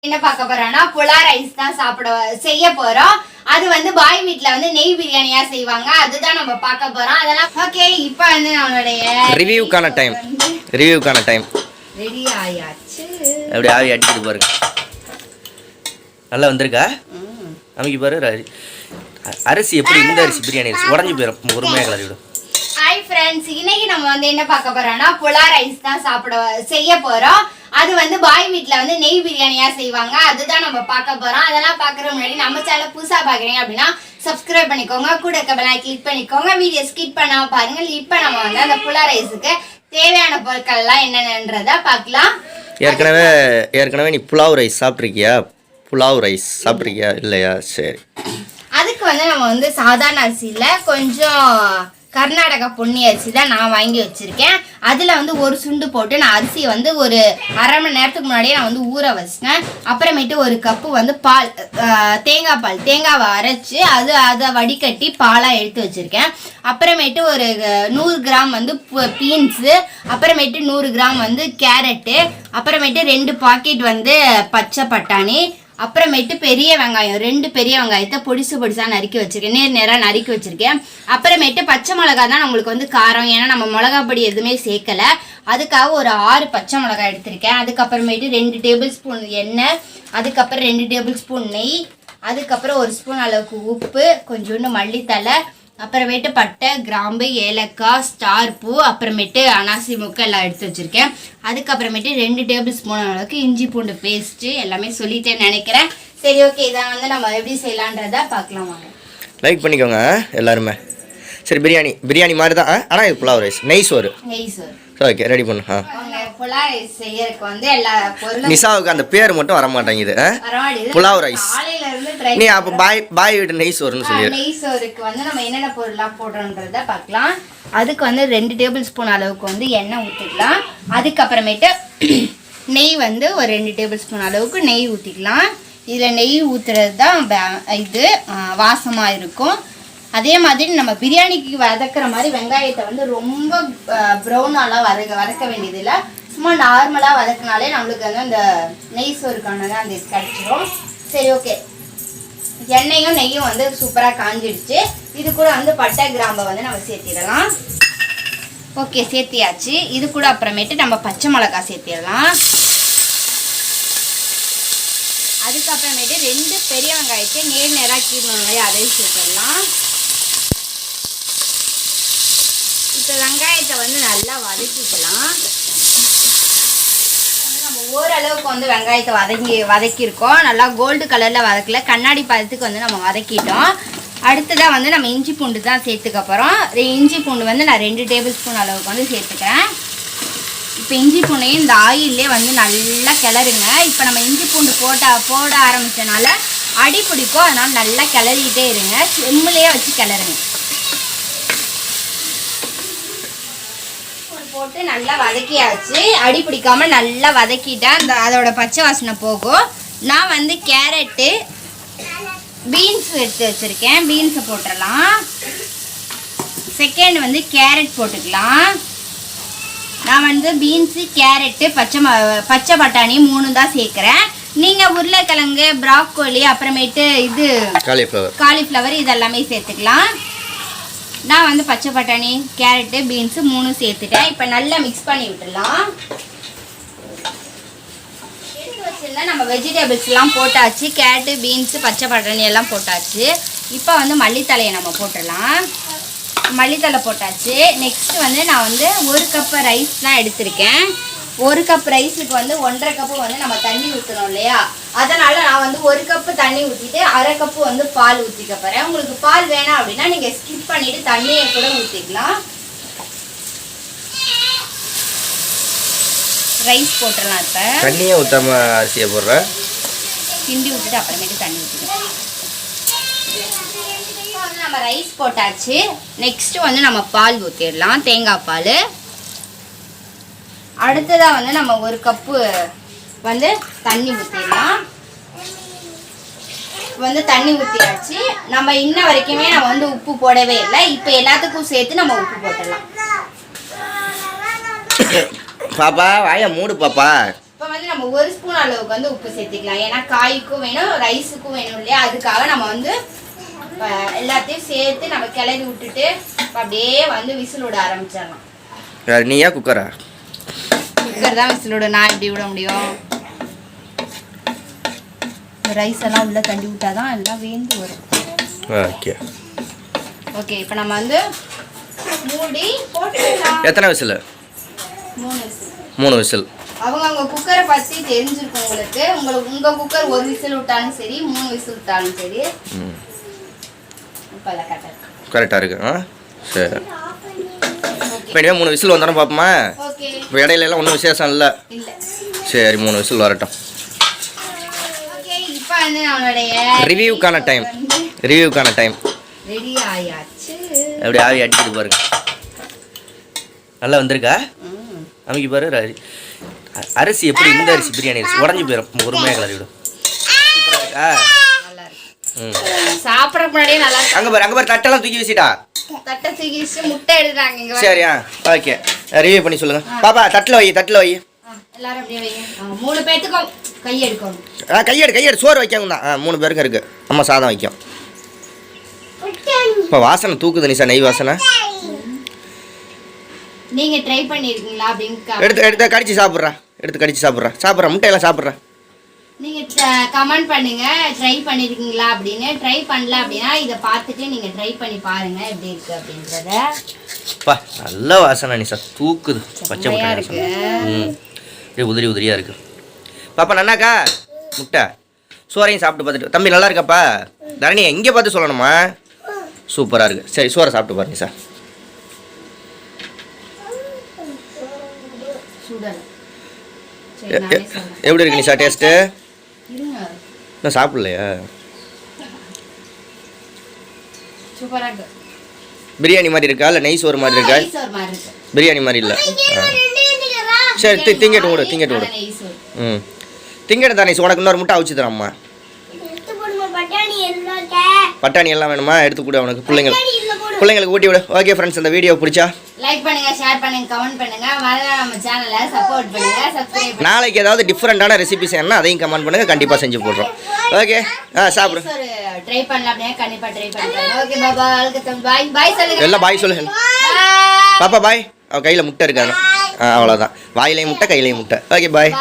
என்ன பார்க்க போறோம்னா புலா ரைஸ் தான் செய்ய போறோம். அது வந்து பாய் வீட்ல வந்து நெய் பிரியாணியா செய்வாங்க. அதுதான் நம்ம பார்க்க போறோம். அதெல்லாம் ஓகே. இப்போ வந்து நம்மளுடைய ரிவ்யூக்கான டைம் ரெடி ஆயாச்சு. அப்படியே ஆவி அடிச்சிட்டு பாருங்க. நல்லா வந்திருக்கா? நமக்கு பாரு அரிசி எப்படி இந்த அரிசி பிரியாணி அரிசி உடஞ்சி போயிடும். பொறுமையாக கிளறி விடும். ஹாய் ஃப்ரெண்ட்ஸ், இன்னைக்கு நம்ம வந்து என்ன பார்க்க போறோம்னா புலா ரைஸ் தான் செய்ய போறோம். அது வந்து பாய் வீட்ல வந்து நெய் பிரியாணியா செய்வாங்க. அதுதான் நம்ம பார்க்க போறோம். அதெல்லாம் பார்க்கற முன்னாடி நம்ம சேனல் புதுசா பாக்குறீங்க அப்படின்னா சப்ஸ்கிரைப் பண்ணிக்கோங்க, கூட இருக்க பெல் ஐகானை கிளிக் பண்ணிக்கோங்க, வீடியோ ஸ்கிப் பண்ணாம பாருங்க. இப்போ நம்ம வந்து அந்த புலா ரைஸுக்கு தேவையான பொருட்கள் எல்லாம் என்னென்னன்றத பார்க்கலாம். ஏற்கனவே நீ புலாவ் ரைஸ் சாப்பிட்ருக்கியா? புலாவ் ரைஸ் சாப்பிட்ருக்கியா இல்லையா? சரி, அதுக்கு வந்து நம்ம வந்து சாதாரண அரிசியில கொஞ்சம் கர்நாடகா பொன்னி அரிசி தான் நான் வாங்கி வச்சிருக்கேன். அதில் வந்து ஒரு சுண்டு போட்டு நான் அரிசியை வந்து ஒரு அரை மணி நேரத்துக்கு முன்னாடியே நான் வந்து ஊற வச்சிட்டேன். அப்புறமேட்டு ஒரு கப்பு வந்து பால், தேங்காவை அரைச்சி அதை வடிகட்டி பாலாக எடுத்து வச்சுருக்கேன். அப்புறமேட்டு ஒரு 100 கிராம் வந்து பீன்ஸு, அப்புறமேட்டு 100 கிராம் வந்து கேரட்டு, அப்புறமேட்டு 2 பாக்கெட் வந்து பச்சை பட்டாணி, அப்புறமேட்டு பெரிய வெங்காயம் 2 பெரிய வெங்காயத்தை பொடிசா நறுக்கி வச்சிருக்கேன், நேராக நறுக்கி வச்சிருக்கேன். அப்புறமேட்டு பச்சை மிளகா தான் நம்மளுக்கு வந்து காரம், ஏன்னா நம்ம மிளகா பொடி எதுவுமே சேர்க்கலை. அதுக்காக ஒரு 6 பச்சை மிளகாய் எடுத்திருக்கேன். அதுக்கப்புறமேட்டு 2 டேபிள் ஸ்பூன் எண்ணெய், அதுக்கப்புறம் 2 டேபிள் ஸ்பூன் நெய், அதுக்கப்புறம் 1 ஸ்பூன் அளவுக்கு உப்பு, கொஞ்சோண்டு மல்லித்தலை, அப்புறமேட்டு பட்டை, கிராம்பு, ஏலக்காய், ஸ்டார் பூ, அப்புறமேட்டு அனாசி முக்கை எல்லாம் எடுத்து வச்சுருக்கேன். அதுக்கப்புறமேட்டு 2 டேபிள் ஸ்பூன் அளவுக்கு இஞ்சி பூண்டு பேஸ்ட்டு எல்லாமே சொல்லிட்டேன்னு நினைக்கிறேன். சரி, ஓகே. இதை வந்து நம்ம எப்படி செய்யலான்றதை பார்க்கலாம் வாங்க. லைக் பண்ணிக்கோங்க எல்லாருமே. சரி, பிரியாணி மாதிரி தான், ஆனால் இது புலாவ் ரைஸ் நெய் சோறு. ஓகே, ரெடி பண்ணு. புலா ரைஸ் செய்யறதுக்கு வந்து எல்லா பொருளும் நிஷாவுக்கு அந்த பேர் மட்டும் வர மாட்டேங்குது. புலாவ் ரைஸ் நீ அப்போ பாய் வீட்டு நெய் சோறுன்னு சொல்லி. நெய் சோறுக்கு வந்து நம்ம என்னென்ன பொருள்லாம் போடுறோன்றத பார்க்கலாம். அதுக்கு வந்து 2 டேபிள் ஸ்பூன் அளவுக்கு வந்து எண்ணெய் ஊற்றிக்கலாம். அதுக்கப்புறமேட்டு நெய் வந்து ஒரு 2 டேபிள் ஸ்பூன் அளவுக்கு நெய் ஊற்றிக்கலாம். இதில் நெய் ஊற்றுறது தான் இது வாசமாக இருக்கும். அதே மாதிரி நம்ம பிரியாணிக்கு வதக்கிற மாதிரி வெங்காயத்தை வந்து ரொம்ப ப்ரௌனாலாம் வதக்க வேண்டியதில்லை. சும்மா நார்மலாக வதக்கினாலே நம்மளுக்கு வந்து அந்த நெய் சோறுக்கானது அந்த இது கிடச்சிரும். சரி, ஓகே. எண்ணெயும் நெய்யும் வந்து சூப்பராக காஞ்சிடுச்சு. இது கூட வந்து பட்டை கிராம்பை வந்து நம்ம சேர்த்திடலாம். ஓகே, சேர்த்தியாச்சு. இது கூட அப்புறமேட்டு நம்ம பச்சை மிளகாய் சேர்த்திடலாம். அதுக்கப்புறமேட்டு 2 பெரிய வெங்காயத்தை நேராக கீரணும் இல்லையா, அதையும் சேர்த்துடலாம். இப்போ வெங்காயத்தை வந்து நல்லா வதக்கிக்கலாம். நம்ம ஓரளவுக்கு வந்து வெங்காயத்தை வதக்கியிருக்கோம். நல்லா கோல்டு கலரில் வதக்கல, கண்ணாடி பதத்துக்கு வந்து நம்ம வதக்கிட்டோம். அடுத்ததாக வந்து நம்ம இஞ்சி பூண்டு தான் சேர்த்துக்க போகிறோம். இஞ்சி பூண்டு வந்து நான் 2 டேபிள் ஸ்பூன் அளவுக்கு வந்து சேர்த்துக்கிறேன். இப்போ இஞ்சி பூண்டையும் இந்த ஆயிலே வந்து நல்லா கிளறுங்க. இப்போ நம்ம இஞ்சி பூண்டு போட ஆரம்பித்தனால அடி பிடிக்கும், அதனால் நல்லா கிளறிக்கிட்டே இருங்க. செம்மிலேயே வச்சு கிளறுங்க. போட்டு நல்லா வதக்கியாச்சு. அடி பிடிக்காம நல்லா வதக்கிட்டேன். அதோட பச்சை வாசனை போகும். நான் வந்து கேரட்டு, பீன்ஸ் எடுத்து வச்சுருக்கேன். பீன்ஸை போட்டுடலாம். செகண்ட் வந்து கேரட் போட்டுக்கலாம். நான் வந்து பீன்ஸு, கேரட்டு, பச்சை பட்டாணி 3 தான் சேர்க்குறேன். நீங்கள் உருளைக்கிழங்கு, ப்ராக்கோலி, அப்புறமேட்டு இது காலிஃப்ளவர் இதெல்லாமே சேர்த்துக்கலாம். நான் வந்து பச்சை பட்டாணி, கேரட்டு, பீன்ஸு 3 சேர்த்துட்டேன். இப்போ நல்லா மிக்ஸ் பண்ணி விட்டுடலாம். எடுத்து வச்சுருந்தா நம்ம வெஜிடபிள்ஸ்லாம் போட்டாச்சு. கேரட்டு, பீன்ஸு, பச்சை பட்டாணி எல்லாம் போட்டாச்சு. இப்போ வந்து மல்லித்தலையை நம்ம போட்டுடலாம். மல்லித்தலை போட்டாச்சு. நெக்ஸ்ட்டு வந்து நான் வந்து 1 கப்பு ரைஸ் தான் எடுத்திருக்கேன். 1 கப் ரைஸுக்கு வந்து 1.5 கப்பு வந்து நம்ம தண்ணி ஊற்றணும் இல்லையா, அதனால் நான் வந்து 1 கப்பு தண்ணி ஊற்றிட்டு அரை கப்பு வந்து பால் ஊற்றிக்க போகிறேன். உங்களுக்கு பால் வேணாம் அப்படின்னா நீங்கள் ஸ்கிப் பண்ணிவிட்டு தண்ணியை கூட ஊற்றிக்கலாம். ரைஸ் போட்டுடலாம். இப்போ தண்ணியை ஊற்றாம அரிசியை போடுறேன். கிண்டி விட்டுட்டு அப்புறமேட்டு தண்ணி ஊற்றிக்கலாம். நம்ம ரைஸ் போட்டாச்சு. நெக்ஸ்ட்டு வந்து நம்ம பால் ஊற்றிடலாம், தேங்காய் பால். அடுத்ததாக வந்து நம்ம 1 கப்பு வந்து தண்ணி ஊற்றிடலாம். வந்து தண்ணி ஊற்றியாச்சு. நம்ம இன்ன வரைக்குமே நம்ம வந்து உப்பு போடவே இல்லை. இப்போ எல்லாத்துக்கும் சேர்த்து நம்ம உப்பு போட்டுடலாம். பாப்பா வாயை மூடு பாப்பா. இப்போ வந்து நம்ம 1 ஸ்பூன் அளவுக்கு வந்து உப்பு சேர்த்துக்கலாம். ஏன்னா காய்க்கும் வேணும் ரைஸுக்கும் வேணும் இல்லையா, அதுக்காக நம்ம வந்து எல்லாத்தையும் சேர்த்து நம்ம கிளறி விட்டுட்டு அப்படியே வந்து விசில் விட ஆரம்பிச்சிடலாம். நீயா குக்கரா? குக்கர் தான் விசில் விட, நான் எப்படி விட முடியும்? ரைஸ் எல்லாம் உள்ள தண்டி விட்டாதான் எல்லாம் வேந்து வரும். ஓகே ஓகே, இப்போ நம்ம வந்து மூடி போட்டுக்கலாம். எத்தனை விசில்? 3 விசில். 3 விசில். அவங்க குக்கரை பற்றி தெரிஞ்சிருக்கும் உங்களுக்கு. உங்கள் குக்கர் 1 விசில் விட்டாலும் சரி 3 விசில் விட்டாலும் சரி. இப்போ அதை கரெக்டாக இருக்கு. சரி, இப்போ இனிமேல் 3 விசில் வந்தாலும் பார்ப்போமா? ஓகே. இப்போ இடையில எல்லாம் ஒன்றும் விசேஷம் இல்லை. சரி, 3 விசில் வரட்டும். ஓகே, இப்போ வந்து நம்மளுடைய ரிவ்யூக்கான டைம் ரெடி ஆயாச்சு. அப்படி ஆவி அடிச்சுட்டு பாருங்க. நல்லா வந்திருக்கா? அமைக்கி பாரு. அரிசி எப்படி இந்த அரிசி பிரியாணி அரிசி உடஞ்சி போயிடும், பொறுமையாக கிளறி விடும். சூப்பராக இருக்கா? நல்லா இருக்கு. சாப்பிட்ற முன்னாடியே நல்லா இருக்கு. அங்கே பாரு தட்டெல்லாம் தூக்கி வச்சுட்டா. தட்டை தூக்கி வச்சு முட்டை எடுத்துறாங்க. சரியா? ஓகே, ரிவ்யூ பண்ணி சொல்லுங்க. பாப்பா தட்டில் வை. எல்லாரும் அப்படியே வைங்க. 3 பேத்துக்கும் கை எடுக்கணும். கையெடு சோறு வைக்காங்க தான். 3 பேருக்கு இருக்கு. அம்மா சாதம் வைக்கும். இப்போ வாசனை தூக்குது நிஷா, நெய் வாசனை. நீங்க ட்ரை பண்ணிருக்கீங்களா அப்படின்னு எடுத்து கடிச்சு சாப்பிட்றா. முட்டையெல்லாம் சாப்பிட்றா. நீங்க கமெண்ட் பண்ணுங்க, ட்ரை பண்ணிருக்கீங்களா அப்படின்னு. ட்ரை பண்ணல அப்படின்னா இதை பார்த்துட்டு நீங்க ட்ரை பண்ணி பாருங்க எப்படி இருக்கு அப்படின்றத. நல்ல வாசனை நிஷா, தூக்குது. பச்சை முட்டை இருக்கு. உதிரியா இருக்கு. பாப்பா நன்னாக்கா முட்டை? சோறையும் சாப்பிட்டு பார்த்துட்டு தம்பி நல்லா இருக்காப்பா? தரணி எங்கே பார்த்து சொல்லணுமா? சூப்பராக இருக்குது. சரி, சோறை சாப்பிட்டு பாருங்க சார். எப்படி இருக்கு நிஷா டேஸ்ட்டு? இன்னும் சாப்பிடலையா? பிரியாணி மாதிரி இருக்கா இல்லை நெய் சோறு மாதிரி இருக்கா? பிரியாணி மாதிரி இல்லை. சரி, திங்கட்டு விடு. திங்கட்டு தானே. உனக்கு இன்னொரு முட்டை அவிச்சு தரேன் அம்மா. பட்டாணி எல்லாம் வேணுமா? எடுத்து கொடு அவனுக்கு. பிள்ளைங்களுக்கு ஊட்டி விடு. ஓகே ஃப்ரெண்ட்ஸ், இந்த வீடியோ பிடிச்சா லைக் பண்ணுங்க, ஷேர் பண்ணுங்க, கமெண்ட் பண்ணுங்க. மறக்காம நம்ம சேனலை சப்போர்ட் பண்ணுங்க, சப்ஸ்கிரைப் பண்ணுங்க. நாளைக்கு ஏதாவது டிஃபரெண்டான ரெசிபிஸ் என்ன அதையும் கமெண்ட் பண்ணுங்க, கண்டிப்பா செஞ்சு போடுறோம். ஓகே, சாப்பிடு. ட்ரை பண்ணலாம் அப்படியே கண்டிப்பா ட்ரை பண்ணுங்க. ஓகே, பாய் சொல்லுங்க. எல்லாம் பாய் சொல்லு. பாப்பா பாய். அவ கையில முட்டை இருக்காது. அவ்வளவுதான். வாயிலையும் முட்டை, கையிலையும் முட்டை. ஓகே, பாய்.